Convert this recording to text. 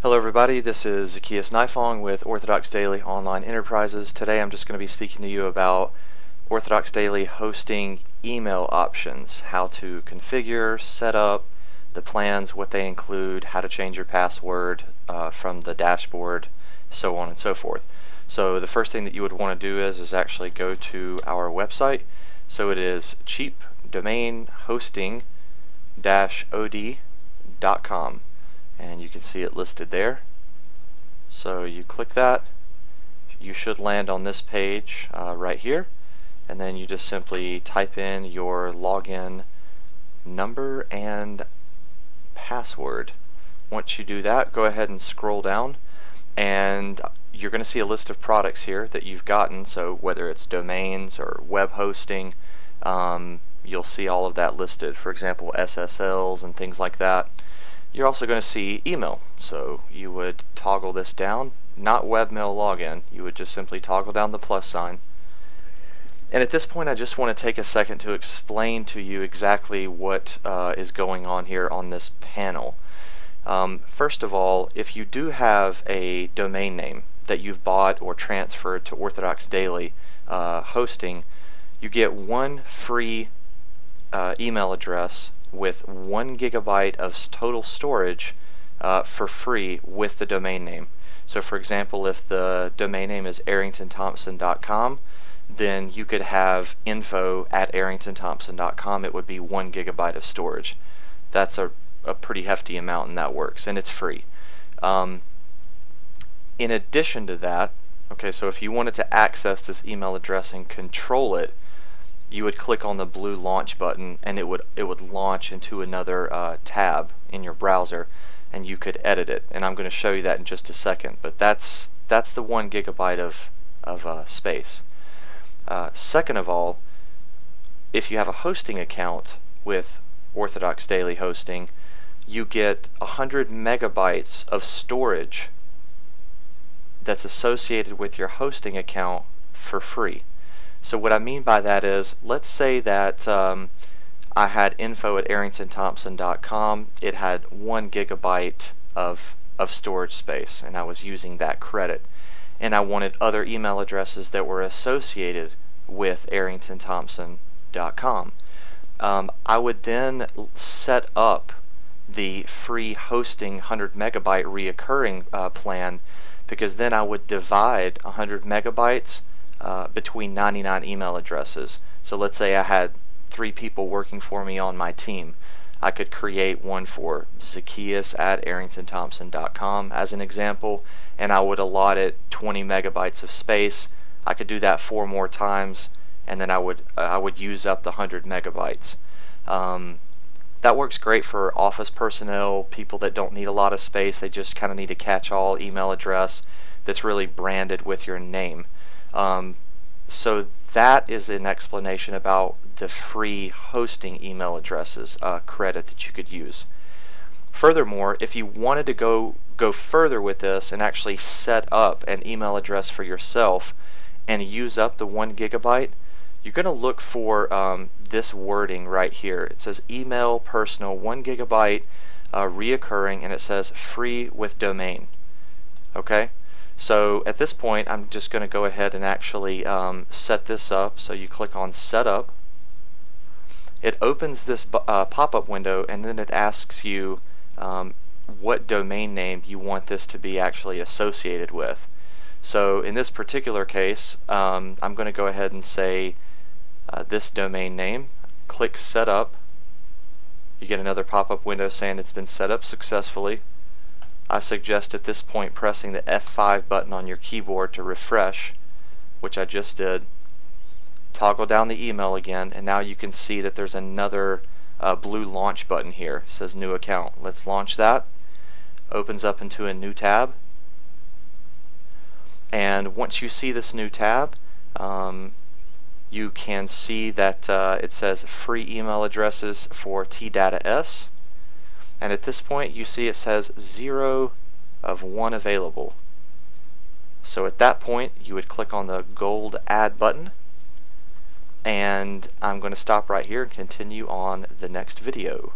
Hello everybody, this is Zacchaeus Nifong with Orthodox Daily Online Enterprises. Today I'm just going to be speaking to you about Orthodox Daily hosting email options, how to configure, set up, the plans, what they include, how to change your password from the dashboard, so on and so forth. So the first thing that you would want to do is actually go to our website. So it is cheapdomainhosting-od.com. and you can see it listed there. So you click that, you should land on this page right here, and then you just simply type in your login number and password. Once you do that, go ahead and scroll down, and you're going to see a list of products here that you've gotten. So whether it's domains or web hosting, you'll see all of that listed. For example, SSLs and things like that. You're also going to see email, so you would toggle this down, not webmail login, you would just simply toggle down the plus sign. And at this point I just want to take a second to explain to you exactly what is going on here on this panel. First of all, if you do have a domain name that you've bought or transferred to Orthodox Daily hosting, you get one free email address with 1 gigabyte of total storage for free with the domain name. So for example, if the domain name is arringtonthompson.com, then you could have info@arringtonthompson.com. It would be 1 gigabyte of storage. That's a pretty hefty amount, and that works, and it's free. In addition to that, okay, so if you wanted to access this email address and control it, you would click on the blue launch button, and it would launch into another tab in your browser, and you could edit it. And I'm going to show you that in just a second. But that's the 1 gigabyte of space. Second of all, if you have a hosting account with Orthodox Daily Hosting, you get 100 megabytes of storage that's associated with your hosting account for free. So what I mean by that is, let's say that I had info@arringtonthompson.com. It had 1 gigabyte of storage space, and I was using that credit. And I wanted other email addresses that were associated with arringtonthompson.com. I would then set up the free hosting 100 megabyte reoccurring plan, because then I would divide 100 megabytes between 99 email addresses. So let's say I had 3 people working for me on my team. I could create one for Zacchaeus@arringtonthompson.com as an example, and I would allot it 20 megabytes of space. I could do that 4 more times, and then I would use up the 100 megabytes. That works great for office personnel, people that don't need a lot of space. They just kind of need a catch-all email address that's really branded with your name. So that is an explanation about the free hosting email addresses credit that you could use. Furthermore, if you wanted to go further with this and actually set up an email address for yourself and use up the 1 gigabyte, you're going to look for this wording right here. It says email personal 1 gigabyte reoccurring, and it says free with domain. Okay? So at this point, I'm just going to go ahead and actually set this up. So you click on Setup. It opens this pop-up window, and then it asks you what domain name you want this to be actually associated with. So in this particular case, I'm going to go ahead and say this domain name. Click Setup. You get another pop-up window saying it's been set up successfully. I suggest at this point pressing the F5 button on your keyboard to refresh, which I just did. Toggle down the email again, and now you can see that there's another blue launch button here. It says New Account. Let's launch that. Opens up into a new tab. And once you see this new tab, you can see that it says free email addresses for TDataS. And at this point you see it says 0 of 1 available. So at that point you would click on the gold add button, and I'm going to stop right here and continue on the next video.